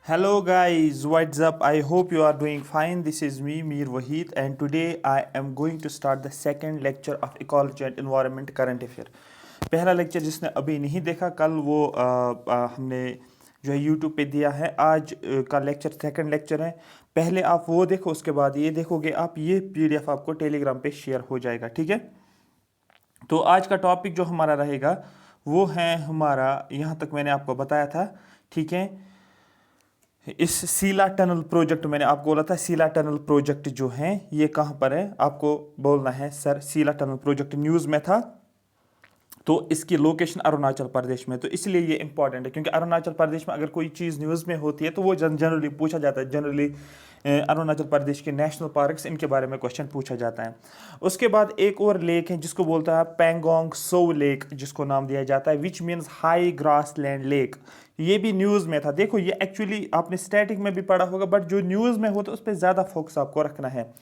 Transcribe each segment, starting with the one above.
Hello guys, what's up? I hope you are doing fine. This is me, Mir Wahid, and today I am going to start the second lecture of Ecology and Environment Current Affair. पहला lecture जिसने अभी नहीं देखा कल वो हमने जो है यूट्यूब पे दिया है। आज का लेक्चर सेकंड लेक्चर है। पहले आप वो देखो, उसके बाद ये देखोगे आप। ये पीडीएफ आपको टेलीग्राम पे शेयर हो जाएगा, ठीक है। तो आज का टॉपिक जो हमारा रहेगा वो है हमारा, यहाँ तक मैंने आपको बताया था, ठीक है। इस सीला टनल प्रोजेक्ट मैंने आपको बोला था, सीला टनल प्रोजेक्ट जो है ये कहाँ पर है, आपको बोलना है सर सीला टनल प्रोजेक्ट न्यूज़ में था। तो इसकी लोकेशन अरुणाचल प्रदेश में, तो इसलिए ये इंपॉर्टेंट है क्योंकि अरुणाचल प्रदेश में अगर कोई चीज़ न्यूज़ में होती है तो वो जनरली पूछा जाता है। जनरली अरुणाचल प्रदेश के नेशनल पार्क्स, इनके बारे में क्वेश्चन पूछा जाता है। उसके बाद एक और लेक है जिसको बोलता है पेंगोंग सो लेक, जिसको नाम दिया जाता है which means high grass land lake. ये भी न्यूज़ में था। देखो ये एक्चुअली आपने स्टैटिक में भी पढ़ा होगा, बट जो न्यूज़ में होता है उस पर ज़्यादा फोकस आपको रखना है।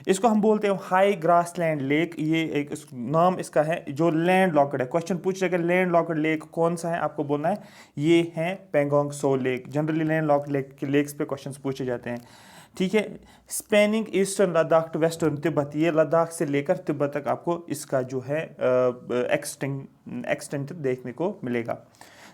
इसको हम बोलते हैं हाई ग्रास लैंड लेक। ये एक नाम इसका है जो लैंड लॉक्ड है। क्वेश्चन पूछेगा लैंड लॉक्ड लेक कौन सा है, आपको बोलना है ये है Pangong Tso lake. Generally land locked lake के लेक्स पे क्वेश्चंस पूछे जाते हैं, ठीक है। Spanning eastern Ladakh to western Tibet, ये लद्दाख से लेकर तिब्बत तक आपको इसका जो है एक्सटेंट देखने को मिलेगा।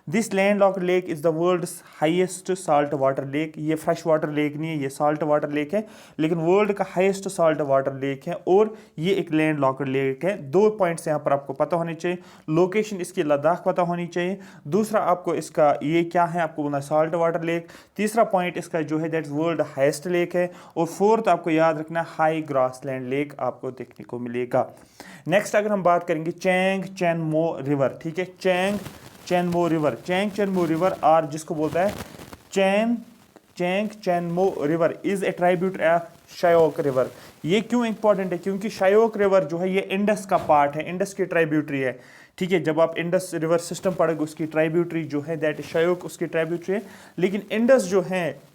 This land locked lake is the world's highest salt water lake. ये फ्रेश वाटर लेक नहीं है, ये साल्ट वाटर लेक है, लेकिन वर्ल्ड का हाईएस्ट साल्ट वाटर लेक है और ये एक लैंड लॉक्ड लेक है। 2 पॉइंट्स यहाँ पर आपको पता होने चाहिए। लोकेशन इसकी लद्दाख पता होनी चाहिए। दूसरा आपको इसका ये क्या है, आपको बोलना साल्ट वाटर लेक। तीसरा पॉइंट इसका जो है दैट्स वर्ल्ड हाईएस्ट लेक है। और फोर्थ आपको याद रखना हाई ग्रास लैंड लेक आपको देखने को मिलेगा। नेक्स्ट अगर हम बात करेंगे चैंग चैनमो रिवर, ठीक है। चैंग चैनमो रिवर, चैंग चैनमो रिवर और जिसको बोलता है Chang Chenmo river is a tributary of Shyok river. ये क्यों इंपॉर्टेंट है, क्योंकि शायोक रिवर जो है ये इंडस का पार्ट है, इंडस की ट्राइब्यूटरी है, ठीक है। जब आप इंडस रिवर सिस्टम पढ़ोगे उसकी ट्राइब्यूटरी जो है दैट शायोक उसकी ट्राइब्यूटरी है। लेकिन इंडस जो है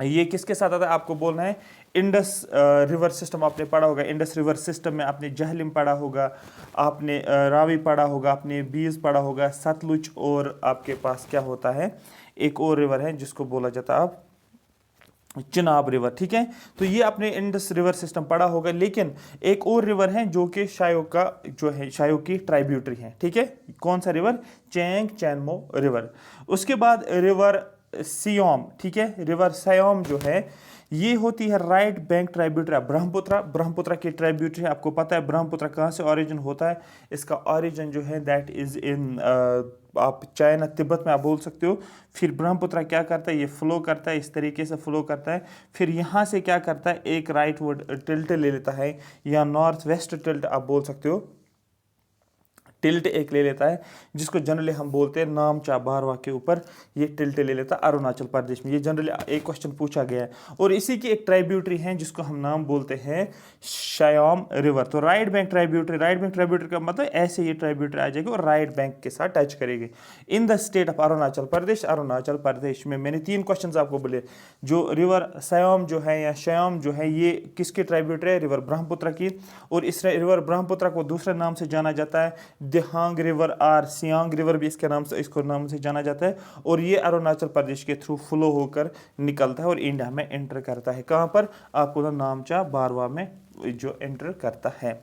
ये किसके साथ आता है, आपको बोलना है इंडस रिवर सिस्टम। आपने पढ़ा होगा इंडस रिवर सिस्टम में, आपने जहलिम पढ़ा होगा, आपने रावी पढ़ा होगा, आपने बीज पढ़ा होगा, सतलुज, और आपके पास क्या होता है एक और रिवर है जिसको बोला जाता है आप चिनाब रिवर, ठीक है। तो ये आपने इंडस रिवर सिस्टम पढ़ा होगा। लेकिन एक और रिवर है जो कि शायोक का जो है शायोक की ट्राइब्यूटरी है, ठीक है। कौन सा रिवर, चैंग चैनमो रिवर। उसके बाद रिवर सियोम, ठीक है। रिवर सियोम जो है ये होती है right bank tributary Brahmaputra, Brahmaputra की ट्राइब्यूटरी। आपको पता है ब्रह्मपुत्र कहाँ से ओरिजिन होता है, इसका ओरिजिन जो है दैट इज इन आप चाइना तिब्बत में आप बोल सकते हो। फिर ब्रह्मपुत्र क्या करता है, ये फ्लो करता है, इस तरीके से फ्लो करता है। फिर यहाँ से क्या करता है, एक राइट वर्ड टिल्ट ले लेता है, या नॉर्थ वेस्ट टिल्ट आप बोल सकते हो, टिल्ट एक ले लेता है, जिसको जनरली हम बोलते हैं नामचा बारवा के ऊपर ये टिल्ट ले लेता है अरुणाचल प्रदेश में। ये जनरली एक क्वेश्चन पूछा गया है। और इसी की एक ट्राइब्यूटरी है जिसको हम नाम बोलते हैं शायोम रिवर। तो right bank tributary, right bank tributary का मतलब ऐसे ये ट्राइब्यूटरी आ जाएगी और राइट बैंक के साथ टच करेगी in the state of Arunachal Pradesh. Arunachal Pradesh में मैंने 3 क्वेश्चन आपको बोले। जो रिवर सयोम जो है या श्याम जो है ये किसकी ट्राइब्यूटरी है, रिवर ब्रह्मपुत्र की। और इस रिवर ब्रह्मपुत्र को दूसरे नाम से जाना जाता है दिहांग रिवर, और सियांग रिवर भी इसके नाम से, इसको नाम से जाना जाता है। और ये अरुणाचल प्रदेश के थ्रू फ्लो होकर निकलता है और इंडिया में एंटर करता है। कहाँ पर, आपको नामचा बारवा में जो एंटर करता है,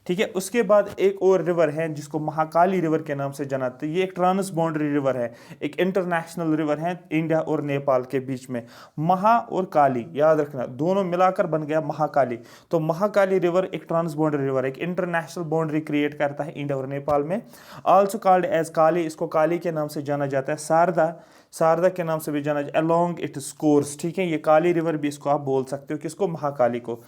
ठीक है। उसके बाद एक और रिवर है जिसको महाकाली रिवर के नाम से जाना जाता है। ये एक ट्रांस बाउंड्री रिवर है, एक इंटरनेशनल रिवर है इंडिया और नेपाल के बीच में। महा और काली याद रखना, दोनों मिलाकर बन गया महाकाली। तो महाकाली रिवर एक ट्रांस बाउंड्री रिवर है, एक इंटरनेशनल बाउंड्री क्रिएट करता है इंडिया और नेपाल में। ऑल्सो कॉल्ड एज काली, इसको काली के नाम से जाना जाता है। शारदा, शारदा के नाम से भी जाना जाता है अलोंग इट्स कोर्स, ठीक है। ये काली रिवर भी इसको आप बोल सकते हो, किसको, महाकाली को।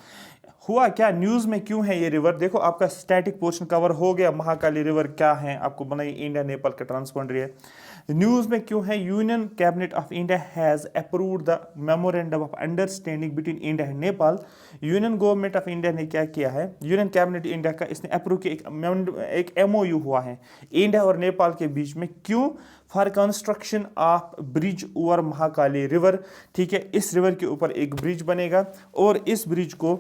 हुआ क्या, न्यूज़ में क्यों है ये रिवर, देखो आपका स्टैटिक पोर्शन कवर हो गया। महाकाली रिवर क्या है, आपको बनाई इंडिया नेपाल का ट्रांसबाउंड्री है। न्यूज़ में क्यों है, union cabinet of India has approved the memorandum of understanding between India and Nepal. Union government of India ने क्या किया है, यूनियन कैबिनेट इंडिया का इसने अप्रूव किया, एक एमओयू हुआ है इंडिया और नेपाल के बीच में। क्यों, for construction of bridge over Mahakali river, ठीक है। इस रिवर के ऊपर एक ब्रिज बनेगा और इस ब्रिज को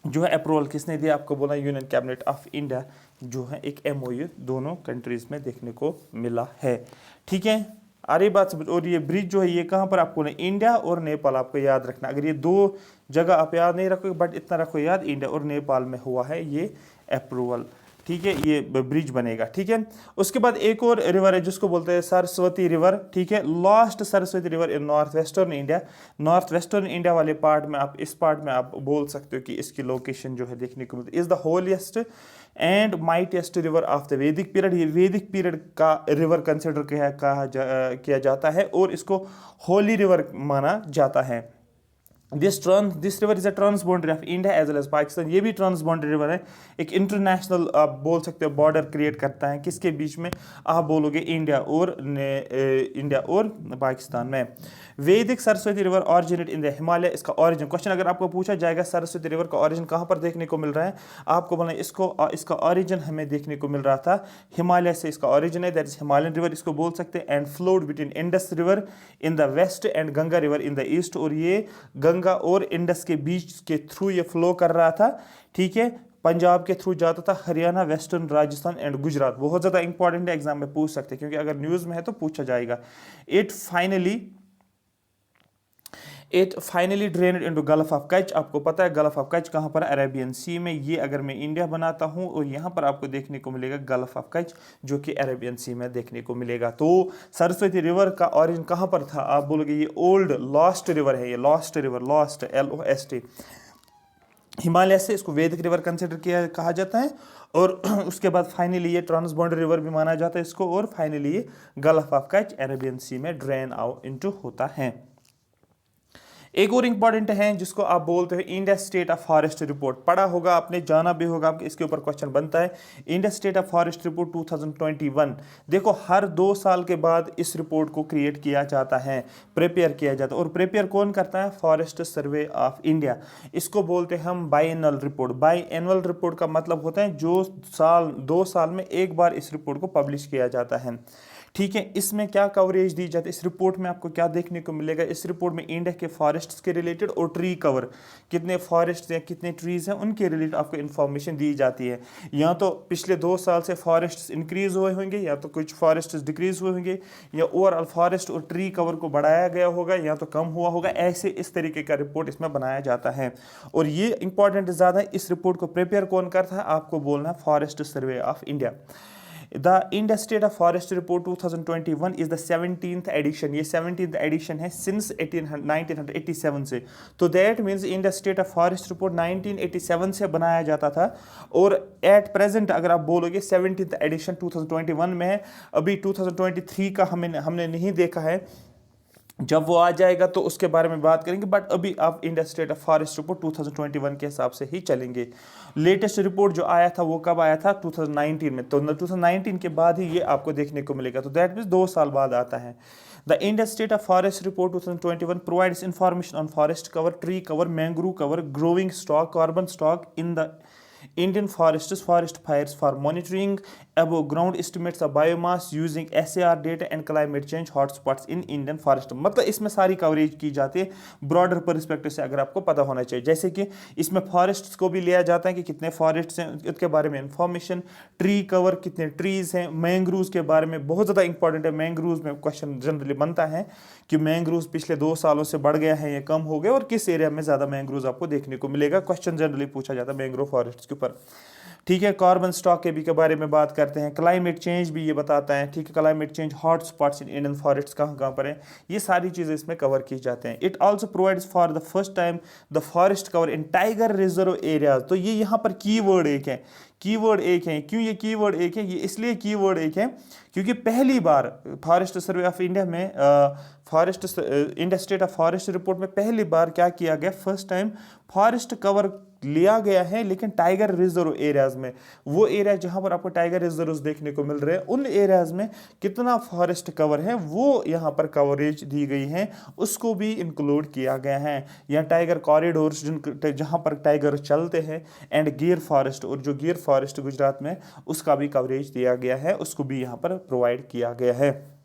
जो है अप्रूवल किसने दिया, आपको बोला यूनियन कैबिनेट ऑफ इंडिया। जो है एक एमओयू दोनों कंट्रीज में देखने को मिला है, ठीक है। आ रही बात समझ। और ये ब्रिज जो है ये कहाँ पर आपको ना, इंडिया और नेपाल आपको याद रखना। अगर ये दो जगह आप याद नहीं रखोगे, बट इतना रखो याद, इंडिया और नेपाल में हुआ है ये अप्रूवल, ठीक है, ये ब्रिज बनेगा, ठीक है। उसके बाद एक और रिवर है जिसको बोलते हैं सरस्वती रिवर, ठीक है, last Saraswati river in north western India. North western India वाले पार्ट में आप, इस पार्ट में आप बोल सकते हो कि इसकी लोकेशन जो है देखने को मिलती है। Is the holiest and mightiest river of the वैदिक पीरियड। ये वैदिक पीरियड का रिवर कंसिडर किया जाता है और इसको होली रिवर माना जाता है। This river is a trans boundary of India as well as Pakistan. ये भी ट्रांस बाउंड्री रिवर है, एक इंटरनेशनल आप बोल सकते हो बॉर्डर क्रिएट करता है। किसके बीच में? आप बोलोगे इंडिया और पाकिस्तान में। वैदिक Saraswati river originate in the Himalaya. इसका ऑरिजिन क्वेश्चन अगर आपको पूछा जाएगा सरस्वती रिवर का ऑरिजिन कहाँ पर देखने को मिल रहा है, आपको बोलना इसका ऑरिजिन हमें देखने को मिल रहा था हिमालय से। इसका ऑरिजिन है, दैट इज हिमालयन रिवर इसको बोल सकते हैं। And flowed between Indus river in the west and Ganga river in the east. और ये गंगा और इंडस के बीच के थ्रू ये फ्लो कर रहा था, ठीक है, पंजाब के थ्रू जाता था, हरियाणा, वेस्टर्न राजस्थान एंड गुजरात। बहुत ज़्यादा इंपॉर्टेंट है, एग्जाम में पूछ सकते हैं क्योंकि अगर न्यूज़ में है तो पूछा जाएगा। It finally drained into gulf of Kutch. आपको पता है गल्फ ऑफ कच्छ कहाँ पर? अरेबियन सी में। ये अगर मैं इंडिया बनाता हूँ और यहाँ पर आपको देखने को मिलेगा गल्फ ऑफ कच्छ जो कि अरेबियन सी में देखने को मिलेगा। तो सरस्वती रिवर का ऑरिजिन कहाँ पर था? आप बोलोगे ये ओल्ड लॉस्ट रिवर है, ये lost river, lost LOST, Himalaya से इसको वैदिक रिवर कंसिडर किया कहा जाता है। और उसके बाद फाइनली ये ट्रांस बाउंड्री रिवर भी माना जाता है इसको। और फाइनली ये गल्फ ऑफ कच्छ अरेबियन सी में ड्रेन आउट इनटू होता है। एक और इंपॉर्टेंट है जिसको आप बोलते हैं India state of forest report. पढ़ा होगा आपने, जाना भी होगा, आपके इसके ऊपर क्वेश्चन बनता है। India state of forest report 2021। देखो हर 2 साल के बाद इस रिपोर्ट को क्रिएट किया जाता है, प्रिपेयर किया जाता है। और प्रिपेयर कौन करता है? Forest survey of India. इसको बोलते हैं हम बाइएनुअल रिपोर्ट। बाइएनुअल रिपोर्ट का मतलब होता है जो 2 साल में एक बार इस रिपोर्ट को पब्लिश किया जाता है, ठीक है। इसमें क्या कवरेज दी जाती है? इस रिपोर्ट में आपको क्या देखने को मिलेगा? इस रिपोर्ट में इंडिया के फॉरेस्ट्स के रिलेटेड और ट्री कवर, कितने फॉरेस्ट हैं, कितने ट्रीज हैं, उनके रिलेटेड आपको इन्फॉर्मेशन दी जाती है। या तो पिछले 2 साल से फॉरेस्ट्स इंक्रीज हुए होंगे, या तो कुछ फॉरेस्ट डिक्रीज हुए होंगे, या ओवरऑल फॉरेस्ट और ट्री कवर को बढ़ाया गया होगा, या तो कम हुआ होगा। ऐसे इस तरीके का रिपोर्ट इसमें बनाया जाता है। और ये इंपॉर्टेंट ज़्यादा है, इस रिपोर्ट को प्रिपेयर कौन करता है? आपको बोलना है forest survey of India. The India state of forest report 2021 is the 17th edition. ये 17th एडिशन है सिंस 1987 से। तो that means India state of forest report 1987 से बनाया जाता था। और एट प्रेजेंट अगर आप बोलोगे 17th एडिशन 2021 में है। अभी 2023 का हमने नहीं देखा है, जब वो आ जाएगा तो उसके बारे में बात करेंगे। बट अभी आप India state of forest report 2021 के हिसाब से ही चलेंगे। लेटेस्ट रिपोर्ट जो आया था वो कब आया था? 2019 में। तो 2019 के बाद ही ये आपको देखने को मिलेगा। तो दैट मीन्स 2 साल बाद आता है। The India state of forest report 2021 provides information on forest cover, tree cover, mangrove cover, growing stock, carbon stock in the Indian forests, forest fires for monitoring above ground estimates of biomass using SAR data and climate change hotspots in Indian forest। मतलब इसमें सारी coverage की जाती है broader perspective से, अगर आपको पता होना चाहिए। जैसे कि इसमें फॉरेस्ट्स को भी लिया जाता है कि कितने फॉरेस्ट्स हैं, उसके बारे में इंफॉर्मेशन, ट्री कवर कितने ट्रीज हैं, मैंग्रोव्स के बारे में बहुत ज़्यादा इंपॉर्टेंट है। मैंग्रोव्स में क्वेश्चन जनरली बनता है कि मैंग्रोव्स पिछले 2 सालों से बढ़ गया है या कम हो गए, और किस एरिया में ज़्यादा मैंग्रोव्स आपको देखने को मिलेगा। क्वेश्चन जनरली पूछा जाता है मैंग्रोव फॉरेस्ट के ऊपर, ठीक है। कार्बन स्टॉक के भी के बारे में बात करते हैं। क्लाइमेट चेंज भी ये बताता है, ठीक है। Climate change hot spots in Indian forest कहाँ कहाँ पर है, ये सारी चीज़ें इसमें कवर की जाते हैं। It also provides for the first time the forest cover in tiger reserve areas. तो ये यहाँ पर कीवर्ड एक है, कीवर्ड एक है। क्यों ये कीवर्ड एक है? ये इसलिए कीवर्ड एक है क्योंकि पहली बार फॉरेस्ट सर्वे ऑफ इंडिया में India state of forest report में पहली बार क्या किया गया? फर्स्ट टाइम फॉरेस्ट कवर लिया गया है, लेकिन टाइगर रिजर्व एरियाज में। वो एरिया जहां पर आपको टाइगर रिजर्व देखने को मिल रहे हैं, उन एरियाज में कितना फॉरेस्ट कवर है वो यहाँ पर कवरेज दी गई है, उसको भी इंक्लूड किया गया है। या टाइगर कॉरिडोर्स जहाँ पर टाइगर चलते हैं, एंड गिर फॉरेस्ट, और जो गिर फॉरेस्ट गुजरात में, उसका भी कवरेज दिया गया है, उसको भी यहाँ पर प्रोवाइड किया गया है।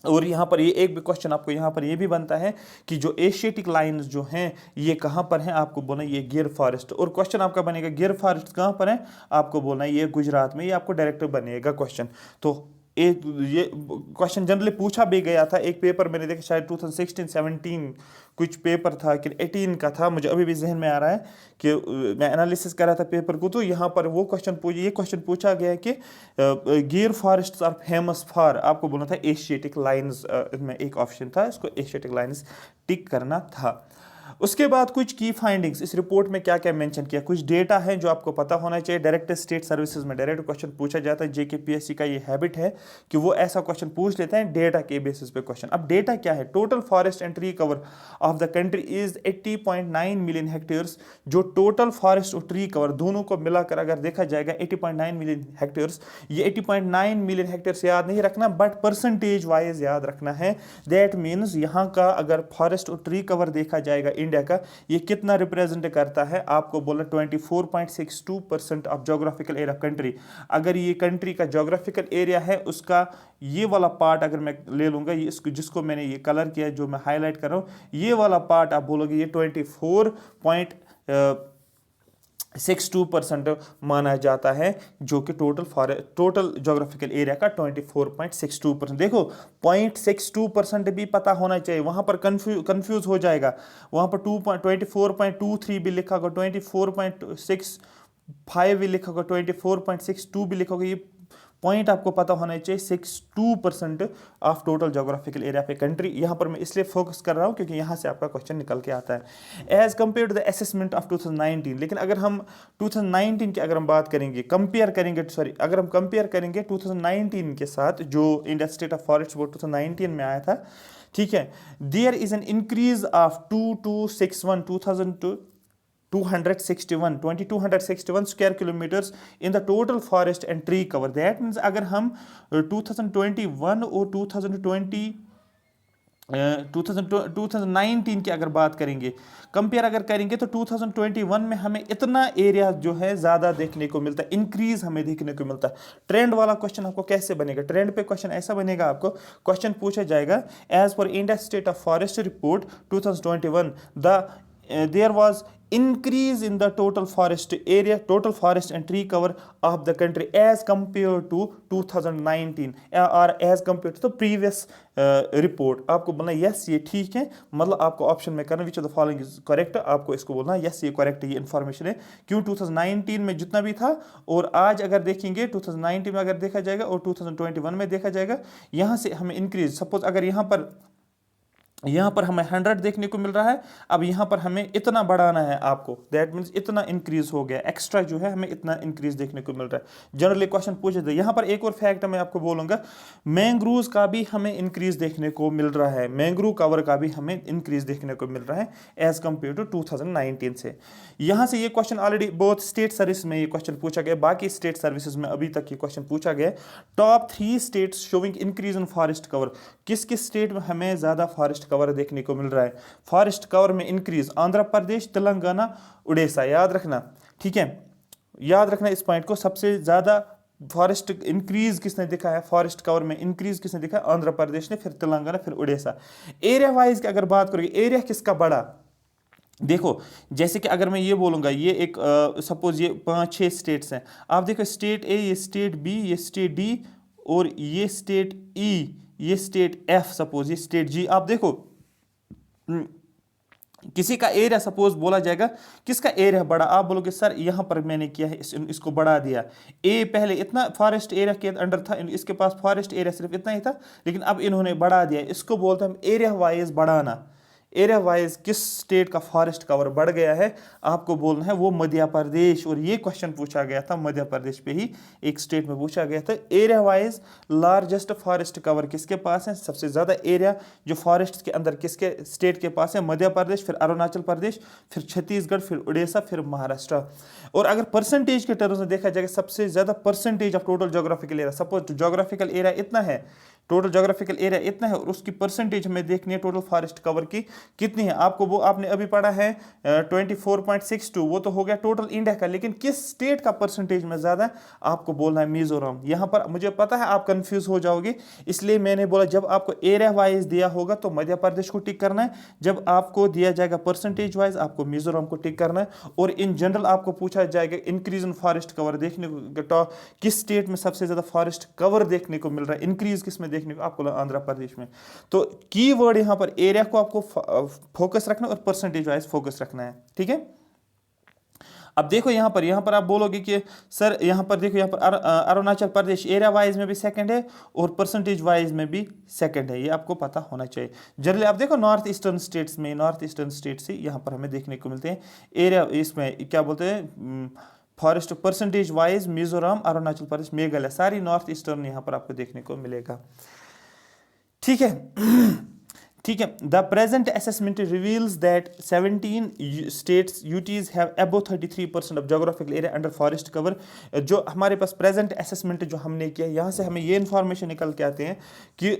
और यहाँ पर ये एक भी क्वेश्चन आपको यहाँ पर ये भी बनता है कि जो एशियाटिक लाइन्स जो हैं ये कहाँ पर हैं, आपको बोलना ये गिर फॉरेस्ट। और क्वेश्चन आपका बनेगा गिर फॉरेस्ट कहाँ पर है, आपको बोलना ये गुजरात में, ये आपको डायरेक्ट बनेगा क्वेश्चन। तो एक ये क्वेश्चन जनरली पूछा भी गया था, एक पेपर मैंने देखा शायद 2016-17 कुछ पेपर था कि 18 का था, मुझे अभी भी जहन में आ रहा है कि मैं एनालिसिस कर रहा था पेपर को, तो यहाँ पर वो ये क्वेश्चन पूछा गया है कि गिर फॉरेस्ट्स आर फेमस फॉर, आपको बोलना था एशियाटिक लाइन्स, में एक ऑप्शन था, इसको एशियाटिक लाइन्स टिक करना था। उसके बाद कुछ की फाइंडिंग्स इस रिपोर्ट में क्या क्या मेंशन किया, कुछ डेटा है जो आपको पता होना चाहिए। डायरेक्ट स्टेट सर्विसेज में डायरेक्ट क्वेश्चन पूछा जाता है, जेकेपीएससी का ये हैबिट है कि वो ऐसा क्वेश्चन पूछ लेते हैं डेटा के बेसिस पे क्वेश्चन। अब डेटा क्या है, total forest and tree cover of the country is 80.9 million hectares. जो टोटल फॉरेस्ट और ट्री कवर दोनों को मिलाकर अगर देखा जाएगा 80.9 मिलियन हेक्टेयर्स, ये 80.9 मिलियन हेक्टेयर्स याद नहीं रखना बट परसेंटेज वाइज याद रखना है। दैट मीन्स यहाँ का अगर फॉरेस्ट और ट्री कवर देखा जाएगा इंडिया का, ये कितना रिप्रेजेंट करता है, आपको बोला 24.62% ऑफ ज्योग्राफिकल एरिया कंट्री। अगर ये कंट्री का ज्योग्राफिकल एरिया है उसका ये वाला पार्ट अगर मैं ले लूंगा, ये इसको जिसको मैंने ये कलर किया जो मैं हाईलाइट कर रहा हूं, ये वाला पार्ट आप बोलोगे ये 24.62% माना जाता है, जो कि टोटल ज्योग्राफिकल एरिया का 24.62%। देखो 0.62% भी पता होना चाहिए, वहां पर कंफ्यूज हो जाएगा, वहां पर 24.23 भी लिखा होगा, 24.65 भी लिखा होगा, 24.62 भी लिखा होगा। ये पॉइंट आपको पता होना चाहिए 62% ऑफ टोटल ज्योग्राफिकल एरिया पे कंट्री। यहाँ पर मैं इसलिए फोकस कर रहा हूँ क्योंकि यहाँ से आपका क्वेश्चन निकल के आता है as compare to the assessment of 2019। लेकिन अगर हम 2019 की अगर हम बात करेंगे, अगर हम कंपेयर करेंगे 2019 के साथ जो India state of forest board 2019 में आया था, ठीक है, there is an increase of 2261 square kilometers in the total forest and tree cover. That means अगर हम 2021 और 2019 की अगर बात करेंगे, कंपेयर अगर करेंगे, तो 2021 में हमें इतना एरिया जो है ज़्यादा देखने को मिलता है, इंक्रीज हमें देखने को मिलता है। ट्रेंड वाला क्वेश्चन आपको कैसे बनेगा, ट्रेंड पे क्वेश्चन ऐसा बनेगा, आपको क्वेश्चन पूछा जाएगा as per India state of forest report 2021 there was increase in the total forest and tree cover of the country as compared to 2019 or as compared to the previous report। आपको बोलना yes ये ठीक है, मतलब आपको option में करना which of the following is correct, आपको इसको बोलना यस ये करेक्ट है, ये इन्फॉर्मेशन है। क्यों 2019 में जितना भी था और आज अगर देखेंगे 2019 में अगर देखा जाएगा और 2021 में देखा जाएगा, यहाँ से हमें इंक्रीज, सपोज अगर यहाँ पर हमें 100 देखने को मिल रहा है, अब यहाँ पर हमें इतना बढ़ाना है आपको, दैट मीन्स इतना इंक्रीज हो गया, एक्स्ट्रा जो है हमें इतना इंक्रीज देखने को मिल रहा है। जनरली क्वेश्चन पूछे थे। यहाँ पर एक और फैक्ट मैं आपको बोलूँगा, मैंग्रोव्स का भी हमें इंक्रीज देखने को मिल रहा है, मैंग्रोव कवर का भी हमें इंक्रीज देखने को मिल रहा है एज कम्पेयर टू 2019 से। यहाँ से ये क्वेश्चन ऑलरेडी बहुत स्टेट सर्विस में ये क्वेश्चन पूछा गया, बाकी स्टेट सर्विसेज में अभी तक ये क्वेश्चन पूछा गया। Top 3 states showing increase in forest cover, किस किस स्टेट में हमें ज़्यादा फॉरेस्ट कवर देखने को मिल रहा है, फॉरेस्ट कवर में इंक्रीज, आंध्र प्रदेश, तेलंगाना, उड़ीसा। याद रखना, ठीक है, याद रखना इस पॉइंट को, सबसे ज्यादा फॉरेस्ट इंक्रीज किसने दिखा है, फॉरेस्ट कवर में इंक्रीज किसने दिखा है, आंध्र प्रदेश ने, फिर तेलंगाना, फिर उड़ीसा। एरिया वाइज की अगर बात करेंगे, एरिया किसका बड़ा, देखो जैसे कि अगर मैं ये बोलूँगा, ये एक सपोज ये 5-6 स्टेट्स हैं, आप देखो स्टेट ए, ये स्टेट बी, ये स्टेट डी, और ये स्टेट ई, ये स्टेट एफ, सपोज ये स्टेट जी। आप देखो किसी का एरिया सपोज बोला जाएगा, किसका एरिया बड़ा, आप बोलोगे सर यहाँ पर मैंने किया है, इसको बढ़ा दिया। ए पहले इतना फॉरेस्ट एरिया के अंडर था, इसके पास फॉरेस्ट एरिया सिर्फ इतना ही था, लेकिन अब इन्होंने बढ़ा दिया, इसको बोलते हैं हम एरिया वाइज बढ़ाना। एरिया वाइज किस स्टेट का फॉरेस्ट कवर बढ़ गया है, आपको बोलना है वो मध्य प्रदेश। और ये क्वेश्चन पूछा गया था मध्य प्रदेश पे ही, एक स्टेट में पूछा गया था। Area wise largest forest cover किसके पास है, सबसे ज़्यादा एरिया जो फॉरेस्ट के अंदर किसके स्टेट के पास है, मध्य प्रदेश, फिर अरुणाचल प्रदेश, फिर छत्तीसगढ़, फिर उड़ीसा, फिर महाराष्ट्र। और अगर परसेंटेज के टर्म्स में देखा जाएगा, सबसे ज़्यादा percentage of total geographical area, suppose geographical area इतना है, टोटल जोग्राफिकल एरिया इतना है और उसकी परसेंटेज हमें देखनी है टोटल फॉरेस्ट कवर की कितनी है। आपको वो आपने अभी पढ़ा है 24.62, वो तो हो गया टोटल इंडिया का, लेकिन किस स्टेट का परसेंटेज में ज़्यादा है आपको बोलना है मिजोरम। यहाँ पर मुझे पता है आप कंफ्यूज हो जाओगे, इसलिए मैंने बोला जब आपको एरिया वाइज दिया होगा तो मध्य प्रदेश को टिक करना है, जब आपको दिया जाएगा परसेंटेज वाइज आपको मिजोरम को टिक करना है, और इन जनरल आपको पूछा जाएगा इंक्रीज इन फॉरेस्ट कवर देखने को किस स्टेट में सबसे ज़्यादा फॉरेस्ट कवर देखने को मिल रहा है, इंक्रीज किस में देखने को, आपको आंध्र प्रदेश में। तो की वर्ड यहां पर एरिया को आपको फोकस रखना और परसेंटेज वाइज फोकस रखना है, ठीक है। अब देखो यहां पर आप बोलोगे कि सर यहां पर देखो, यहां पर अरुणाचल प्रदेश एरिया वाइज में भी सेकंड है और परसेंटेज वाइज में भी सेकंड है, ये आपको पता होना चाहिए। जनरली आप देखो नॉर्थ ईस्टर्न स्टेट से यहां पर हमें देखने को मिलते हैं एरिया, इसमें क्या बोलते हैं forest percentage wise Mizoram, Arunachal Pradesh, Meghalaya, सारी नॉर्थ ईस्टर्न यहां पर आपको देखने को मिलेगा, ठीक है। ठीक है, the present assessment reveals that 17 states UTs have above 33% of geographical area under forest cover. जो हमारे पास प्रेजेंट असेसमेंट जो हमने किया, यहाँ से हमें ये इन्फॉर्मेशन निकल के आते हैं कि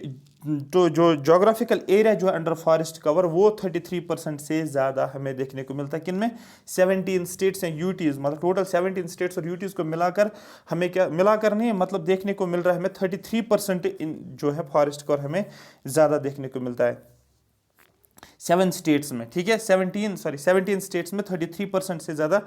तो जो जोग्राफिकल एरिया जो है अंडर फॉरेस्ट कवर वो 33% से ज़्यादा हमें देखने को मिलता है। किन में? 17 स्टेट्स हैं यूटीज़, मतलब टोटल 17 स्टेट्स और यूटीज़ को मिलाकर हमें क्या, मिलाकर नहीं मतलब देखने को मिल रहा है हमें 33% जो है फॉरेस्ट कवर हमें ज़्यादा देखने को मिलता है 7 स्टेट्स में, ठीक है। 17 स्टेट्स में 33% से ज़्यादा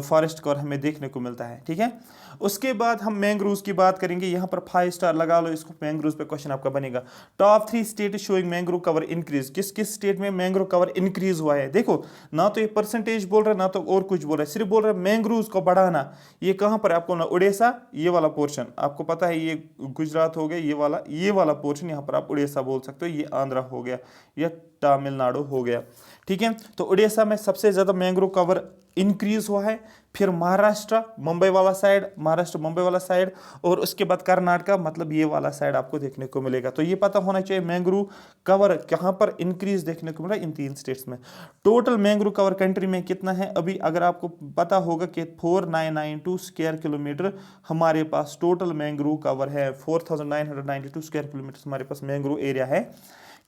फॉरेस्ट कवर हमें देखने को मिलता है, ठीक है। उसके बाद हम मैंग्रोव्स की बात करेंगे, यहाँ पर 5 स्टार लगा लो इसको, मैंग्रोव्स पे क्वेश्चन आपका बनेगा। Top 3 state showing mangrove cover increase, किस किस स्टेट में मैंग्रोव कवर इंक्रीज हुआ है। देखो ना तो ये परसेंटेज बोल रहा है ना तो और कुछ बोल रहा है, सिर्फ बोल रहा है मैंग्रोव्स को बढ़ाना। ये कहाँ पर आपको ना, उड़ीसा ये वाला पोर्शन आपको पता है, ये गुजरात हो गया, ये वाला पोर्शन यहाँ पर आप उड़ीसा बोल सकते हो, ये आंध्रा हो गया, या तमिलनाडु हो गया, ठीक है। तो उड़ीसा में सबसे ज़्यादा मैंग्रोव कवर इंक्रीज हुआ है, फिर महाराष्ट्र मुंबई वाला साइड, और उसके बाद कर्नाटका, मतलब ये वाला साइड आपको देखने को मिलेगा। तो ये पता होना चाहिए मैंग्रोव कवर कहाँ पर इंक्रीज देखने को मिला, इन 3 स्टेट्स में। टोटल मैंग्रोव कवर कंट्री में कितना है, अभी अगर आपको पता होगा कि 4992 स्क्वायर किलोमीटर हमारे पास टोटल मैंग्रोव कवर है, 4992 स्क्वायर किलोमीटर हमारे पास मैंग्रोव एरिया है,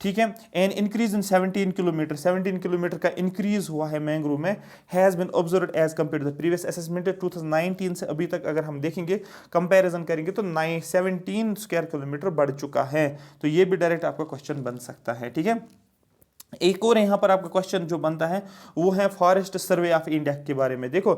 ठीक है। एन इंक्रीज इन 17 किलोमीटर का इंक्रीज हुआ है मैंग्रोव में, has been observed as compare to the previous assessment 2019 से अभी तक अगर हम देखेंगे कंपैरिजन करेंगे तो 17 स्क्वायर किलोमीटर बढ़ चुका है। तो ये भी डायरेक्ट आपका क्वेश्चन बन सकता है, ठीक है। एक और यहाँ पर आपका क्वेश्चन जो बनता है वो है फॉरेस्ट सर्वे ऑफ इंडिया के बारे में। देखो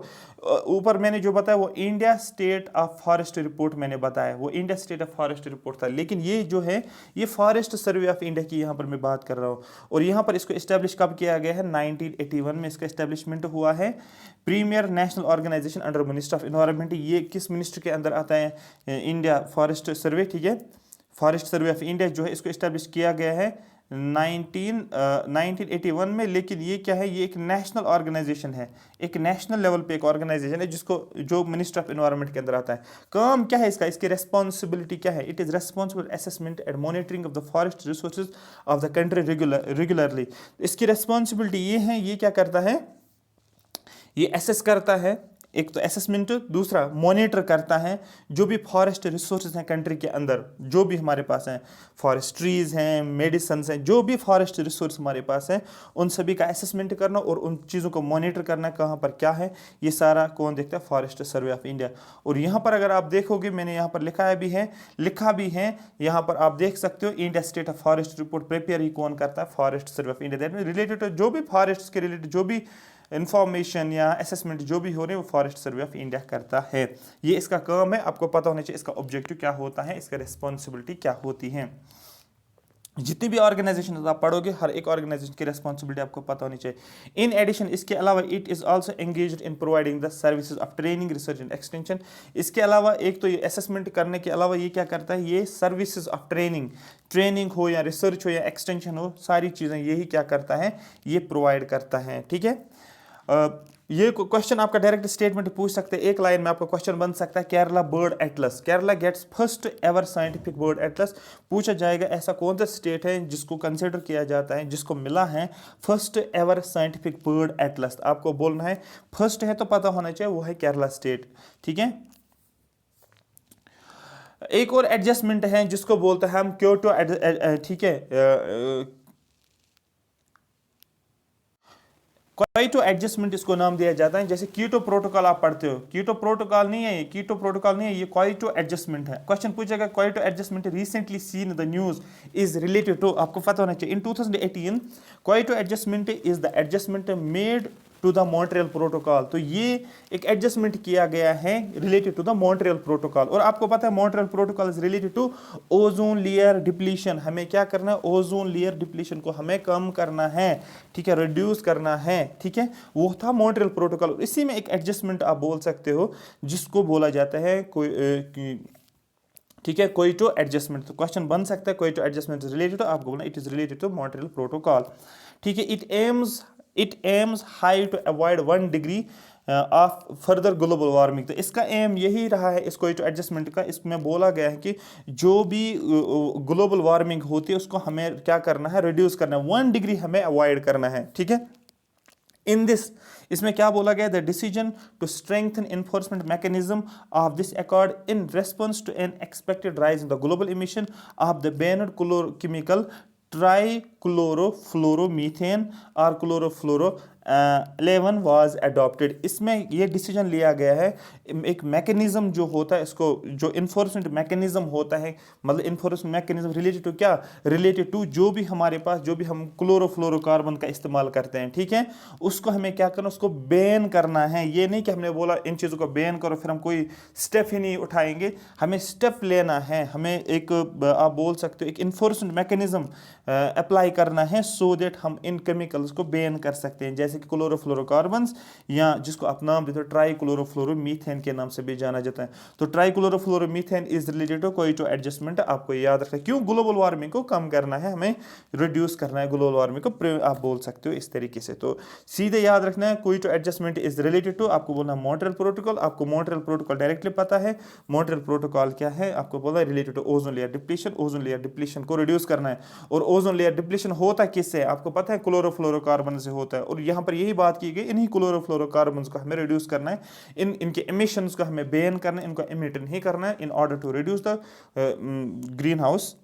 ऊपर मैंने जो बताया वो India state of forest report मैंने बताया, वो India state of forest report था, लेकिन ये जो है ये फॉरेस्ट सर्वे ऑफ इंडिया की यहाँ पर मैं बात कर रहा हूँ। और यहाँ पर इसको इस्टेब्लिश कब किया गया है, 1981 में इसका इस्टेब्लिशमेंट हुआ है। Premier national organization under minister of environment, ये किस मिनिस्टर के अंदर आता है, इंडिया फॉरेस्ट सर्वे, ठीक है। फॉरेस्ट सर्वे ऑफ इंडिया जो है इसको इस्टेब्लिश किया गया है 1981 में, लेकिन ये क्या है, ये एक नेशनल ऑर्गेनाइजेशन है, एक नेशनल लेवल पे एक ऑर्गेनाइजेशन है जिसको जो मिनिस्टर ऑफ एनवायरनमेंट के अंदर आता है। काम क्या है इसका, इसकी रेस्पॉन्सिबिलिटी क्या है, it is responsible assessment and monitoring of the forest resources of the country regularly. इसकी रेस्पॉन्सिबिलिटी ये है, ये क्या करता है, ये एसेस करता है, एक तो असेसमेंट, दूसरा मॉनिटर करता है जो भी फॉरेस्ट रिसोर्सेज हैं कंट्री के अंदर, जो भी हमारे पास हैं, फॉरेस्ट्रीज हैं, मेडिसन हैं, जो भी फॉरेस्ट रिसोर्स हमारे पास हैं उन सभी का असेसमेंट करना और उन चीज़ों को मॉनिटर करना, कहाँ पर क्या है, ये सारा कौन देखता है, फॉरेस्ट सर्वे ऑफ इंडिया। और यहाँ पर अगर आप देखोगे मैंने यहाँ पर लिखा भी है यहाँ पर आप देख सकते हो, India state of forest report prepare ही कौन करता है, forest survey of India. That mean related जो भी फॉरेस्ट के रिलेटेड जो भी इंफॉर्मेशन या असेसमेंट जो भी हो रहे हैं वो फॉरेस्ट सर्वे ऑफ इंडिया करता है। ये इसका काम है, आपको पता होना चाहिए इसका ऑब्जेक्टिव क्या होता है, इसका रिस्पॉन्सिबिलिटी क्या होती है। जितनी भी ऑर्गेनाइजेशन आप पढ़ोगे हर एक ऑर्गेनाइजेशन की रिस्पॉन्सिबिलिटी आपको पता होनी चाहिए। इन एडिशन इसके अलावा it is also engaged in providing the services of training, research and extension. इसके अलावा एक तो ये असेसमेंट करने के अलावा ये क्या करता है, ये सर्विसेज ऑफ ट्रेनिंग हो या रिसर्च हो या एक्सटेंशन हो, सारी चीज़ें यही क्या करता है, ये प्रोवाइड करता है, ठीक है। ये क्वेश्चन आपका डायरेक्ट स्टेटमेंट पूछ सकते हैं, एक लाइन में आपका क्वेश्चन बन सकता है, Kerala bird atlas, Kerala gets first ever scientific bird atlas. पूछा जाएगा ऐसा कौन सा स्टेट है जिसको कंसिडर किया जाता है, जिसको मिला है first ever scientific bird Atlas. आपको बोलना है फर्स्ट है तो पता होना चाहिए वो है केरला स्टेट, ठीक है। एक और एडजस्टमेंट है जिसको बोलते हैं हम क्योटो, ठीक है, क्योटो एडजस्टमेंट इसको नाम दिया जाता है। जैसे कीटो प्रोटोकॉल आप पढ़ते हो, कीटो प्रोटोकॉल नहीं है ये, कीटो प्रोटोकॉल नहीं है ये, क्योटो एडजस्टमेंट है। क्वेश्चन पूछेगा Kyoto adjustment recently seen the news is related to, आपको पता होना चाहिए, in 2018 Kyoto adjustment is the adjustment made to the Montreal protocol. तो ये एक एडजस्टमेंट किया गया है related to the Montreal protocol. और आपको पता है Montreal protocol is related to ozone layer depletion. हमें क्या करना है, ओजोन लेयर डिप्लीशन को हमें कम करना है, ठीक है, रिड्यूस करना है, ठीक है, वो था मॉन्ट्रियल प्रोटोकॉल। इसी में एक एडजस्टमेंट आप बोल सकते हो जिसको बोला जाता है कोई, ठीक है, क्योटो एडजस्टमेंट। तो क्वेश्चन बन सकता है Kyoto adjustment is related to, आपको बोलना it is related to Montreal protocol, ठीक है। It aims high to avoid 1 degree of further global warming. तो इसका एम यही रहा है इस क्योटो एडजस्टमेंट का। इसमें बोला गया है कि जो भी ग्लोबल वार्मिंग होती है उसको हमें क्या करना है, रिड्यूस करना है, 1 डिग्री हमें अवॉइड करना है, ठीक है। इन दिस, इसमें क्या बोला गया, the decision to strengthen enforcement mechanism of this accord in response to an expected rise in the global emission of the banned chemical trichlorofluoromethane और क्लोरोफ्लोरो 11 वाज अडॉप्टेड। इसमें ये डिसीजन लिया गया है, एक मैकेनिज्म जो होता है इसको, जो इन्फोर्समेंट मैकेनिज्म होता है, मतलब इन्फोर्समेंट मैकेनिज्म रिलेटेड टू क्या, रिलेटेड टू जो भी हमारे पास, जो भी हम क्लोरोफ्लोरोकार्बन का इस्तेमाल करते हैं, ठीक है, उसको हमें क्या करना, उसको बैन करना है। ये नहीं कि हमने बोला इन चीज़ों को बैन करो फिर हम कोई स्टेप ही नहीं उठाएंगे, हमें स्टेप लेना है, हमें एक आप बोल सकते हो एक इन्फोर्समेंट मैकेनिज्म अप्लाई करना है सो दैट हम इन केमिकल्स को बैन कर सकते हैं, जैसे कि क्लोरोफ्लोरोकार्बन्स, या जिसको आप नाम देते हो ट्राइक्लोरोफ्लोरोमीथेन के नाम से भी जाना जाता है। तो trichlorofluoromethane is related to Kyoto adjustment, आपको याद रखना है। क्यों, ग्लोबल वार्मिंग को कम करना है, हमें रिड्यूस करना है ग्लोबल वार्मिंग को, आप बोल सकते हो इस तरीके से। तो सीधे याद रखना है Kyoto adjustment is related to, आपको बोलना मॉन्ट्रियल प्रोटोकॉल। आपको मॉन्ट्रियल प्रोटोकॉल डायरेक्टली पता है, मॉन्ट्रियल प्रोटोकॉल क्या है, आपको बोला related to ozone layer depletion. Ozone layer depletion को रिड्यूस करना है, और ओजोन लेयर डिप्लीशन होता किससे, आपको पता है क्लोरोफ्लोरोकार्बन से होता है। और यहाँ पर यही बात की गई, इन्हीं क्लोरोफ्लोरोकार्बन्स को हमें रिड्यूस करना है, इनके एमिशंस को हमें बैन करना है, इनको एमिट नहीं करना है, in order to reduce the greenhouse,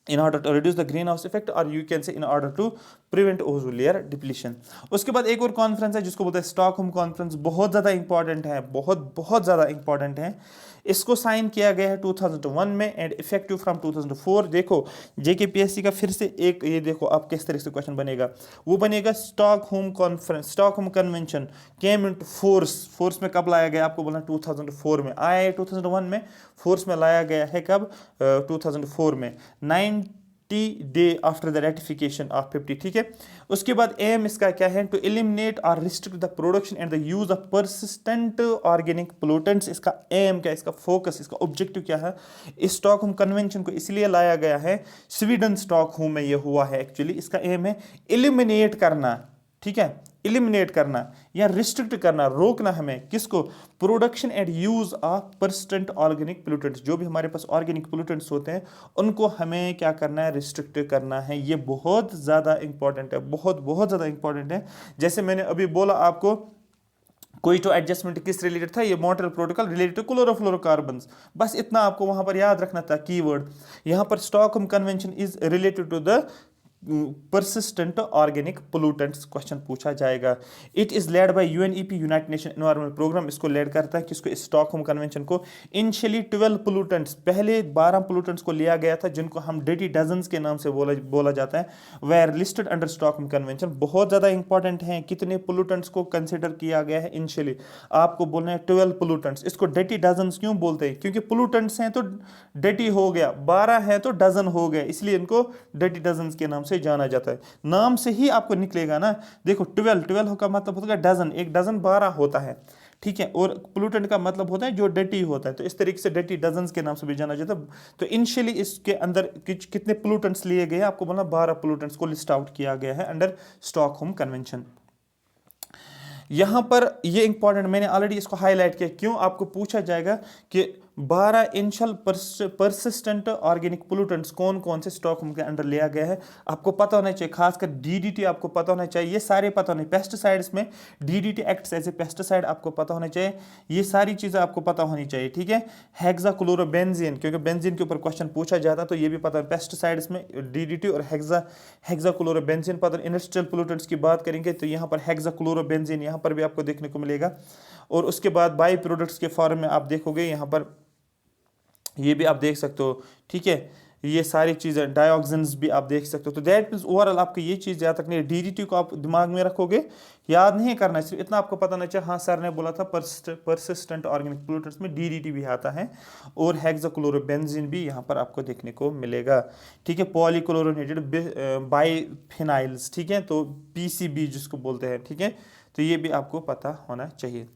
in order to reduce the greenhouse effect, or you can say in order to prevent ozone layer depletion। उसके बाद एक और कॉन्फ्रेंस है जिसको बोलते हैं स्टॉकहोम कॉन्फ्रेंस, बहुत ज़्यादा इंपॉर्टेंट है, बहुत ज़्यादा इंपॉर्टेंट है। इसको साइन किया गया है 2001 में एंड इफेक्टिव फ्रॉम 2004। देखो JKPSC का फिर से एक, ये देखो आप किस तरह से क्वेश्चन बनेगा, वो बनेगा Stockholm conference, Stockholm convention came into force में कब लाया गया, आपको बोलना 2004 में। आया है 2001 में, फोर्स में लाया गया है कब, 2004 में, 90 day after the ratification of 50, ठीक है। उसके बाद एम इसका क्या है, टू एलिमिनेट और restrict the production and the use of persistent organic pollutants. इसका एम क्या, इसका फोकस, इसका ऑब्जेक्टिव क्या है। इस स्टॉकहोम कन्वेंशन को इसलिए लाया गया है, स्वीडन स्टॉकहोम में ये हुआ है एक्चुअली। इसका एम है एलिमिनेट करना, ठीक है, एलिमिनेट करना या रिस्ट्रिक्ट करना, रोकना हमें, किसको, production and use of persistent organic pollutants. जो भी हमारे पास ऑर्गेनिक पोल्यूटेंट्स होते हैं उनको हमें क्या करना है, रिस्ट्रिक्ट करना है। ये बहुत ज़्यादा इंपॉर्टेंट है, बहुत ज़्यादा इंपॉर्टेंट है। जैसे मैंने अभी बोला आपको क्योटो एडजस्टमेंट किस रिलेटेड था, ये Montreal protocol related to chlorofluorocarbons, बस इतना आपको वहां पर याद रखना था कीवर्ड। यहां पर Stockholm convention is related to the persistent organic pollutants question पूछा जाएगा। It is led by UNEP, United Nation environment programme, इसको लेड करता है किसको, स्टॉकहोम कन्वेंशन को। इनिशियली 12 पोल्यूटेंट्स, पहले 12 पोल्यूटेंट्स को लिया गया था जिनको हम डेटी डजन्स के नाम से बोला जाता है, were listed under Stockholm convention. बहुत ज़्यादा इंपॉर्टेंट है, कितने पोल्यूटेंट्स को कंसिडर किया गया है इनिशियली, आपको बोलना है 12 पोल्यूटेंट्स। इसको डेटी डजन्स क्यों बोलते हैं, क्योंकि पोल्यूटेंट्स हैं तो डेटी हो गया, 12 हैं तो डजन हो गया, इसलिए इनको डेटी डजन्स के नाम से जाना जाता है। नाम से ही आपको निकलेगा ना, देखो 12 का मतलब होता है डजन, एक डजन 12 होता है, ठीक है, और पोल्यूटेंट का मतलब होता है जो डेटी होता है, तो इस तरीके से डेटी डजन्स के नाम से भी जाना जाता है। तो इनिशियली इसके अंदर कितने पोल्यूटेंट्स लिए गए, आपको बोलना 12 पोल्यूटेंट्स को लिस्ट आउट किया गया है अंडर स्टॉकहोम कन्वेंशन। यहां पर ये इंपॉर्टेंट, मैंने ऑलरेडी इसको हाईलाइट किया, क्यों आपको पूछा जाएगा कि 12 इनिशियल परसिस्टेंट ऑर्गेनिक पोल्यूटेंट्स कौन कौन से स्टॉकहोम के अंडर लिया गया है, आपको पता होना चाहिए। खासकर डीडीटी आपको पता होना चाहिए, ये सारे पता होने। पेस्टिसाइड्स में DDT acts as a pesticide आपको पता होना चाहिए, ये सारी चीज़ें आपको पता होनी चाहिए, ठीक है। हेक्साक्लोरोबेंजीन, क्योंकि बेंजीन के ऊपर क्वेश्चन पूछा जाता तो ये भी पता है। पेस्टिसाइड्स में डीडीटी और हेक्साक्लोरोबेंजीन पता। इंडस्ट्रियल पोल्यूटेंट्स की बात करेंगे तो यहाँ पर हेक्साक्लोरोबेंजीन यहाँ पर भी आपको देखने को मिलेगा। और उसके बाद बाई प्रोडक्ट्स के फॉर्म में आप देखोगे यहाँ पर ये भी आप देख सकते हो, ठीक है। ये सारी चीज़ें डायोक्सिन्स भी आप देख सकते हो। तो दैट मीन्स ओवरऑल आपको ये चीज़ याद रखनी है। डीडीटी को आप दिमाग में रखोगे, याद नहीं करना है, सिर्फ इतना आपको पता नहीं चाहिए। हाँ सर ने बोला था परसिस्टेंट ऑर्गेनिक पोल्यूटेंट्स में डीडीटी भी आता है और हेक्साक्लोरोबेंजीन भी यहाँ पर आपको देखने को मिलेगा, ठीक है। पॉलीक्लोरोनेटेड बाइफिनाइल्स, ठीक है, तो पीसीबी जिसको बोलते हैं, ठीक है। तो ये भी आपको पता होना चाहिए।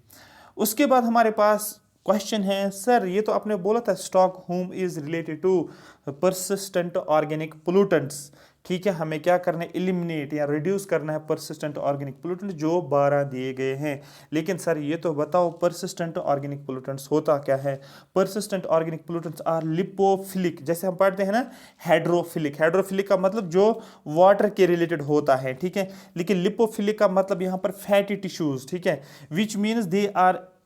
उसके बाद हमारे पास क्वेश्चन है, सर ये तो आपने बोला था Stockholm is related to persistent organic pollutants, ठीक है। हमें क्या करना है, एलिमिनेट या रिड्यूस करना है परसिस्टेंट ऑर्गेनिक पोल्यूटेंट जो 12 दिए गए हैं। लेकिन सर ये तो बताओ परसिस्टेंट ऑर्गेनिक पोल्यूटेंट्स होता क्या है। Persistent organic pollutants are lipophilic, जैसे हम पढ़ते हैं ना हाइड्रोफिलिक। हाइड्रोफिलिक का मतलब जो वाटर के रिलेटेड होता है, ठीक है। लेकिन लिपोफिलिक का मतलब यहाँ पर फैटी टिश्यूज, ठीक है, which means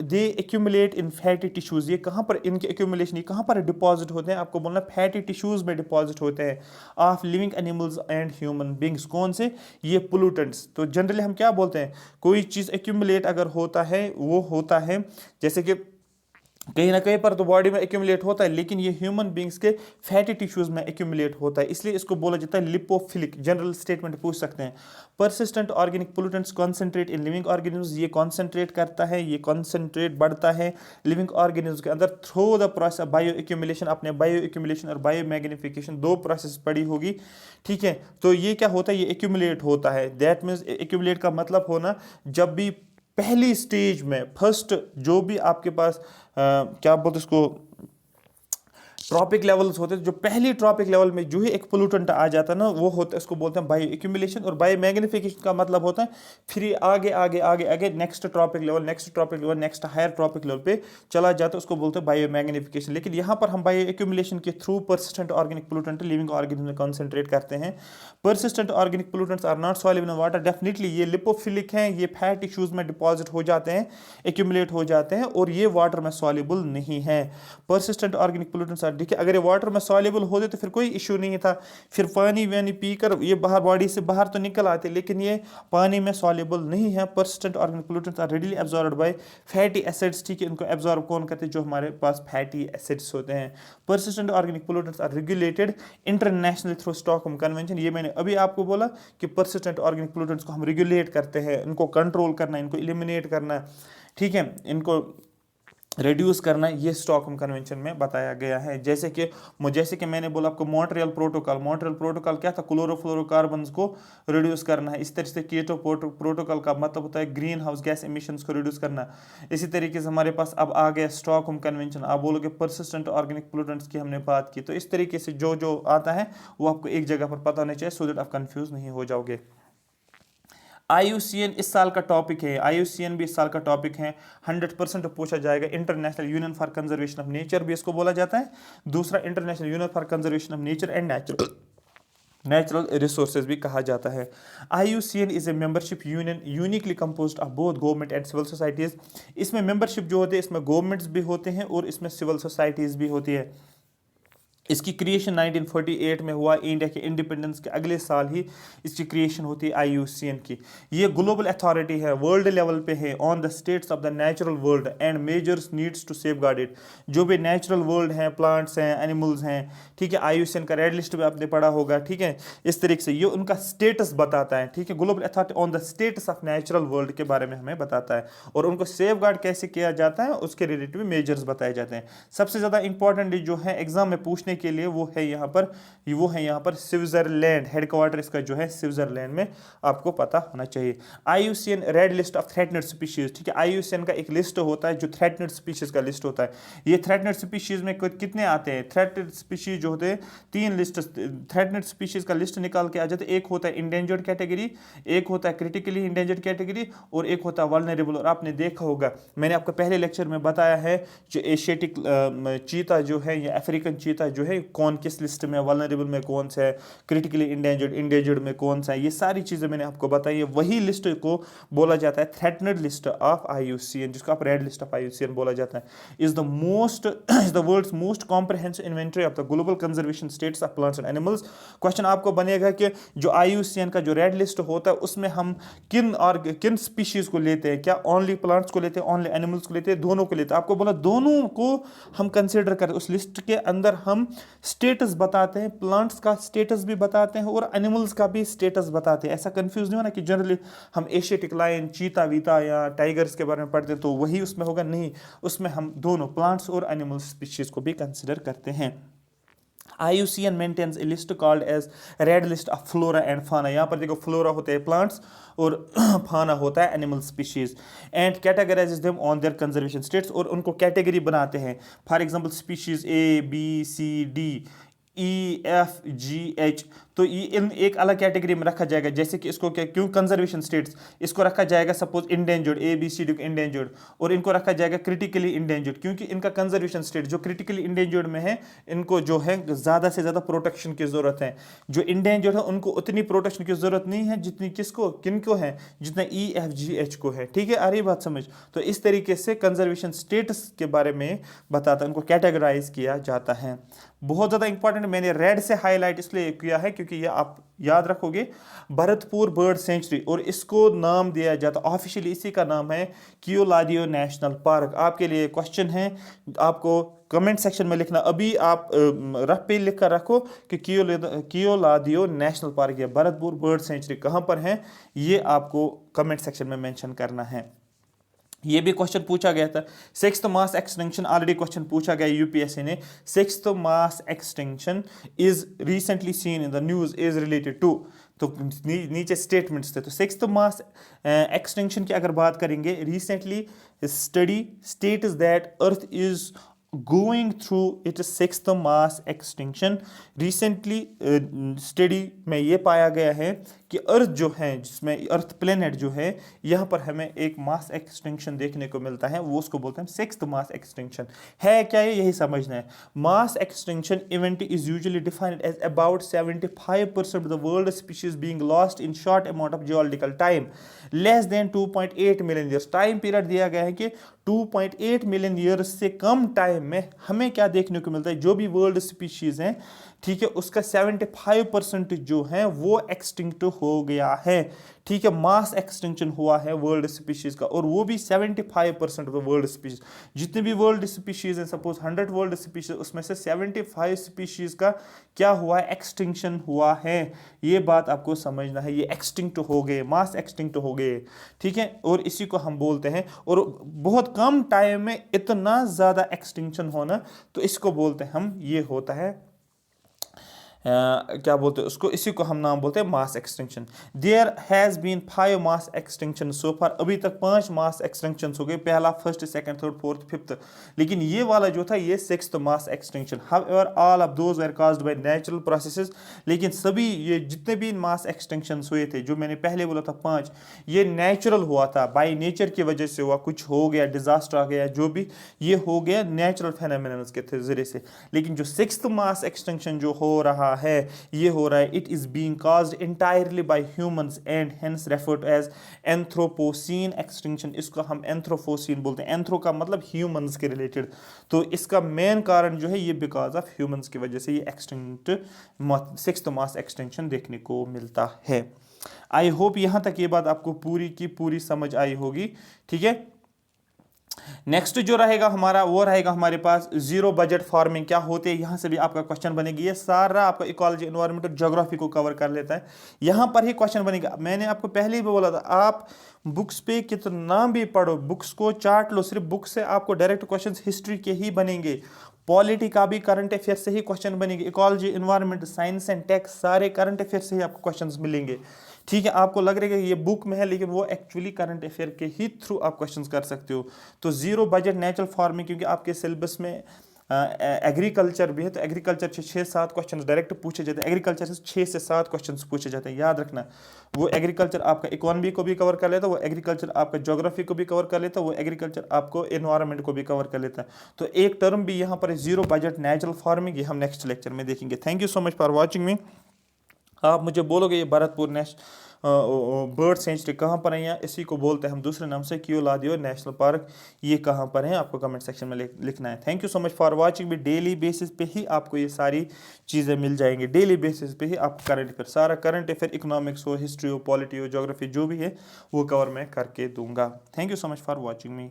they accumulate in fatty tissues. ये कहाँ पर इनके एक्यूमुलेशन, ये कहाँ पर डिपॉजिट होते हैं, आपको बोलना फैटी टिश्यूज में डिपॉजिट होते हैं of living animals and human beings. कौन से, ये पोल्यूटेंट्स। तो जनरली हम क्या बोलते हैं, कोई चीज़ एक्यूमुलेट अगर होता है वो होता है जैसे कि कहीं ना कहीं पर तो बॉडी में एक्यूमुलेट होता है, लेकिन ये ह्यूमन बींग्स के फैटी टिश्यूज में एक्यूमुलेट होता है, इसलिए इसको बोला जाता है लिपोफिलिक। जनरल स्टेटमेंट पूछ सकते हैं। Persistent organic pollutants concentrate in living organism, ये कॉन्सेंट्रेट करता है, ये कॉन्सेंट्रेट बढ़ता है लिविंग ऑर्गेनिज्म के अंदर through the process of bio accumulation. अपने बायो एक्यूमुलेशन और बायो मैग्निफिकेशन दो प्रोसेस पड़ी होगी, ठीक है। तो ये क्या होता है, ये एक्यूमुलेट होता है। दैट मीन्स एक्यूमुलेट का मतलब होना, जब भी पहली स्टेज में फर्स्ट जो भी आपके पास क्या बोलते इसको ट्रॉपिक लेवल्स होते हैं, जो पहली ट्रॉपिक लेवल में जो ही एक पोल्यूटेंट आ जाता है ना, वो होता है, इसको बोलते हैं बायो एक्यूमुलेशन। और बायो मैग्निफिकेशन का मतलब होता है फिर आगे आगे आगे आगे next trophic level, next trophic level, next higher trophic level पे चला जाता है, उसको बोलते हैं बायो मैग्निफिकेशन। लेकिन यहाँ पर हम बायो एक्यूमुलेशन के through persistent organic pollutant living organism में कॉन्सेंट्रेट करते हैं। Persistent organic pollutants are not soluble in water, definitely ये लिपोफिलिक हैं, ये फैट टिश्यूज में डिपॉजिट हो जाते हैं, एक्यूमुलेट हो जाते हैं, और ये वाटर में सॉल्युबल नहीं है। परसिस्टेंट ऑर्गेनिक पोल्यूटेंट्स आर, देखिए अगर ये वाटर में सॉल्युबल होते तो फिर कोई इशू नहीं था, फिर पानी वानी पीकर ये बाहर बॉडी से बाहर तो निकल आते, लेकिन ये पानी में सॉल्युबल नहीं है। Persistent organic pollutants are readily absorbed by fatty acids, ठीक है, इनको एब्जॉर्ब कौन करते हैं, जो हमारे पास फैटी एसिड्स होते हैं। Persistent organic pollutants are regulated international through Stockholm convention. ये मैंने अभी आपको बोला कि परसिस्टेंट ऑर्गेनिक पोल्यूटेंट्स को हम रेगुलेट करते हैं, इनको कंट्रोल करना, इनको एलिमिनेट करना, ठीक है, इनको रिड्यूस करना, ये स्टॉकहोम कन्वेंशन में बताया गया है। जैसे कि मैंने बोला आपको मॉन्ट्रियल प्रोटोकॉल क्या था, क्लोरोफ्लोरोकार्बन्स को रिड्यूस करना है। इस तरह से कीटो प्रोटोकॉल का मतलब होता है ग्रीन हाउस गैस एमिशंस को रिड्यूस करना। इसी तरीके से हमारे पास अब आ गया स्टॉकहोम कन्वेंशन। आप बोलोगे परसिस्टेंट ऑर्गेनिक पोल्यूटेंट्स की हमने बात की, तो इस तरीके से जो जो आता है वो आपको एक जगह पर पता होना चाहिए, सो दैट आप कंफ्यूज नहीं हो जाओगे। IUCN इस साल का टॉपिक है, IUCN भी इस साल का टॉपिक है, 100% पूछा जाएगा। International Union for Conservation of Nature भी इसको बोला जाता है। दूसरा International Union for Conservation of Nature and Natural Resources भी कहा जाता है। IUCN is a membership union uniquely composed of both government and civil societies. इसमें मेंबरशिप जो होते हैं, इसमें गवर्नमेंट्स भी होते हैं और इसमें सिविल सोसाइटीज भी होती है। इसकी क्रिएशन 1948 में हुआ, इंडिया के इंडिपेंडेंस के अगले साल ही इसकी क्रिएशन होती है IUCN की। ये ग्लोबल अथॉरिटी है, वर्ल्ड लेवल पे है, on the status of the natural world and measures needs to safeguard it. जो भी नेचुरल वर्ल्ड हैं, प्लांट्स हैं, एनिमल्स हैं, ठीक है, IUCN का रेड लिस्ट में आपने पढ़ा होगा, ठीक है। इस तरीके से ये उनका स्टेटस बताता है, ठीक है। Global authority on the status of natural world के बारे में हमें बताता है, और उनको सेफगार्ड कैसे किया जाता है उसके रिलेटेड मेजर्स बताए जाते हैं। सबसे ज़्यादा इंपॉर्टेंट जो है एग्जाम में पूछने के लिए वो है यहाँ पर स्विट्जरलैंड। हेडक्वार्टर इसका जो है स्विट्जरलैंड में, आपको पता होना चाहिए। IUCN red list of threatened species, ठीक है। IUCN का एक लिस्ट होता है जो थ्रेटनेड स्पीशीज का लिस्ट होता है। ये थ्रेटनेड स्पीशीज में कितने आते हैं? थ्रेटनेड स्पीशीज जो होते हैं 3 लिस्ट थ्रेटनेड स्पीशीज का लिस्ट निकाल के आ जाते हैं। एक होता है इंडेंजर्ड कैटेगरी, एक होता है क्रिटिकली इंडेंजर्ड कैटेगरी, और एक होता है वल्नरेबल। और आपने देखा होगा, मैंने आपको पहले लेक्चर में बताया है, जो एशियाटिक चीता जो है या अफ्रीकन चीता जो है, कौन किस लिस्ट में, वल्नरेबल में कौन सा है, क्रिटिकली इंडेंजर्ड में कौन सा है, ये सारी चीज़ें मैंने आपको बताई है। वही लिस्ट को बोला जाता है थ्रेटनेड लिस्ट ऑफ IUCN, जिसको आप रेड लिस्ट ऑफ IUCN बोला जाता है। Is the world's most comprehensive inventory of the global conservation status of plants and animals. Question आपको बनेगा कि जो IUCN का जो रेड लिस्ट होता है उसमें हम किन स्पीशीज को लेते हैं? क्या ओनली प्लांट्स को लेते हैं, ओनली एनिमल्स को लेते हैं, दोनों को लेते हैं? आपको बोला दोनों को हम कंसीडर करें। उस लिस्ट के अंदर हम स्टेटस बताते हैं, प्लांट्स का स्टेटस भी बताते हैं और एनिमल्स का भी स्टेटस बताते हैं। ऐसा कंफ्यूज नहीं होना कि जनरली हम एशियाटिक लायन, चीता वीता या टाइगर्स के बारे में पढ़ते हैं तो वही उसमें होगा, नहीं, उसमें हम दोनों प्लांट्स और एनिमल स्पीशीज को भी कंसीडर करते हैं। IUCN maintains a list called as red list of flora and फाना। यहाँ पर देखो, फ्लोरा होते हैं प्लांट्स और फाना होता है animal species, and categorises them on their conservation states, और उनको कैटेगरी बनाते हैं। For example species A, B, C, D, E, F, G, H, तो ये इन एक अलग कैटेगरी में रखा जाएगा। जैसे कि इसको क्या, क्यों कंजर्वेशन स्टेट्स, इसको रखा जाएगा suppose endangered, A, B, C, D endangered, और इनको रखा जाएगा क्रिटिकली इंडेंजर्ड, क्योंकि इनका कंजर्वेशन स्टेट जो क्रिटिकली इंडेंजर्ड में है, इनको जो है ज़्यादा से ज़्यादा प्रोटेक्शन की ज़रूरत है। जो इंडेंजर्ड है उनको उतनी प्रोटेक्शन की ज़रूरत नहीं है जितनी किनको है, जितना E, F, G, H को है। ठीक है, आ रही बात समझ? तो इस तरीके से कंजर्वेशन स्टेटस के बारे में बताता है, उनको कैटेगराइज किया जाता है। बहुत ज़्यादा इंपॉर्टेंट, मैंने रेड से हाईलाइट इसलिए किया है क्योंकि ये आप याद रखोगे, भरतपुर बर्ड सेंचुरी, और इसको नाम दिया जाता, ऑफिशियली इसी का नाम है कियोलादियो नेशनल पार्क। आपके लिए क्वेश्चन है, आपको कमेंट सेक्शन में लिखना, अभी आप रफ पे लिख कर रखो कि कियोलादियो नेशनल पार्क या भरतपुर बर्ड सेंचुरी कहाँ पर है, ये आपको कमेंट सेक्शन में मेंशन करना है। ये भी क्वेश्चन पूछा गया था। 6th mass extinction, already question पूछा गया UPSC ने। 6th mass extinction is recently seen in the news is related to, तो नीचे स्टेटमेंट्स थे। तो 6th मास एक्सटिंक्शन की अगर बात करेंगे, recently study states that earth is going through its 6th mass extinction। Recently study में ये पाया गया है कि अर्थ जो है, जिसमें अर्थ प्लेनेट जो है, यहाँ पर हमें एक मास एक्सटिंक्शन देखने को मिलता है, वो उसको बोलते हैं 6th मास एक्सटिंक्शन। है क्या ये, यही समझना है। Mass extinction event is usually defined as about 75% of the world species being lost in short amount of geological time, less than 2.8 million years. Time period दिया गया है कि 2.8 मिलियन ईयर्स से कम टाइम में हमें क्या देखने को मिलता है, जो भी वर्ल्ड स्पीशीज हैं, ठीक है, उसका 75% जो है वो एक्सटिंक्ट हो गया है। ठीक है, मास एक्सटिंक्शन हुआ है वर्ल्ड स्पीशीज का, और वो भी 75% ऑफ वर्ल्ड स्पीशीज। जितने भी वर्ल्ड स्पीशीज हैं, सपोज 100 वर्ल्ड स्पीशीज, उसमें से 75 स्पीशीज का क्या हुआ है, एक्सटिंक्शन हुआ है। ये बात आपको समझना है, ये एक्सटिंक्ट हो गए, मास एक्सटिंक्ट हो गए। ठीक है, और इसी को हम बोलते हैं, और बहुत कम टाइम में इतना ज़्यादा एक्सटिंक्शन होना, तो इसको बोलते हैं हम, ये होता है क्या बोलते हैं उसको, इसी को हम नाम बोलते हैं mass extinction. There has been 5 mass extinction so far, अभी तक 5 मास एक्सटिंक्शन हो गए, पहला, first, second, third, fourth, fifth, लेकिन ये वाला जो था ये 6th mass extinction. However all of those were caused by natural processes, लेकिन सभी ये जितने भी मास एक्सटिंक्शन हुए थे, जो मैंने पहले बोला था 5, ये नेचुरल हुआ था, बाय नेचर की वजह से हुआ, कुछ हो गया, डिजास्टर आ गया, जो भी ये हो गया नेचुरल फेनोमेनन के जरिए से। लेकिन जो 6th मास एक्सटिंक्शन जो हो रहा है, ये हो रहा है, it is being caused entirely by humans and hence referred as anthropocene extinction. इसको हम एंथ्रोपोसीन बोलते हैं, एंथ्रो का मतलब ह्यूमंस के रिलेटेड, तो इसका मेन कारण जो है ये बिकॉज ऑफ ह्यूमंस की वजह से ये एक्सटिंक्ट 6th मास एक्सटिंक्शन देखने को मिलता है। आई होप यहां तक ये बात आपको पूरी की पूरी समझ आई होगी। ठीक है, नेक्स्ट जो रहेगा हमारा, वो रहेगा हमारे पास जीरो बजट फार्मिंग क्या होते हैं। यहां से भी आपका क्वेश्चन बनेगी, ये सारा आपका इकोलॉजी, एनवायरनमेंट और ज्योग्राफी को कवर कर लेता है, यहां पर ही क्वेश्चन बनेगा। मैंने आपको पहले ही बोला था, आप बुक्स पे कितना भी पढ़ो, बुक्स को चाट लो, सिर्फ बुक से आपको डायरेक्ट क्वेश्चन हिस्ट्री के ही बनेंगे। पॉलिटी का भी करंट अफेयर से ही क्वेश्चन बनेंगे, ecology, environment, science and tech सारे करंट अफेयर से ही आपको क्वेश्चंस मिलेंगे। ठीक है, आपको लग रहा है कि ये बुक में है, लेकिन वो एक्चुअली करंट अफेयर के ही थ्रू आप क्वेश्चंस कर सकते हो। तो जीरो बजट नेचुरल फार्मिंग, क्योंकि आपके सिलेबस में एग्रीकल्चर भी है, तो एग्रीकल्चर से 6-7 क्वेश्चन डायरेक्ट पूछे जाते हैं, एग्रीकल्चर से 6 से 7 क्वेश्चन पूछे जाते हैं, याद रखना। वो एग्रीकल्चर आपका इकोनॉमी को भी कवर कर लेता है, वो एग्रीकल्चर आपका ज्योग्राफी को भी कवर कर लेता है, वो एग्रीकल्चर आपको एनवायरनमेंट को भी कवर कर लेता है। तो एक टर्म भी यहाँ पर जीरो बजट नेचुरल फार्मिंग, ये हम नेक्स्ट लेक्चर में देखेंगे। Thank you so much for watching मी। आप मुझे बोलोगे ये भरतपुर बर्ड सेंचुरी कहाँ पर है, या इसी को बोलते हैं हम दूसरे नाम से क्यूलादियो नेशनल पार्क, ये कहाँ पर है, आपको कमेंट सेक्शन में लिखना है। Thank you so much for watching भी। डेली बेसिस पे ही आपको ये सारी चीज़ें मिल जाएंगी, डेली बेसिस पे ही आपको करंट अफेयर, सारा करंट अफेयर, इकोनॉमिक्स हो, हिस्ट्री हो, पॉलिटी हो, ज्योग्राफी, जो भी है वो कवर मैं करके दूंगा। Thank you so much for watching me.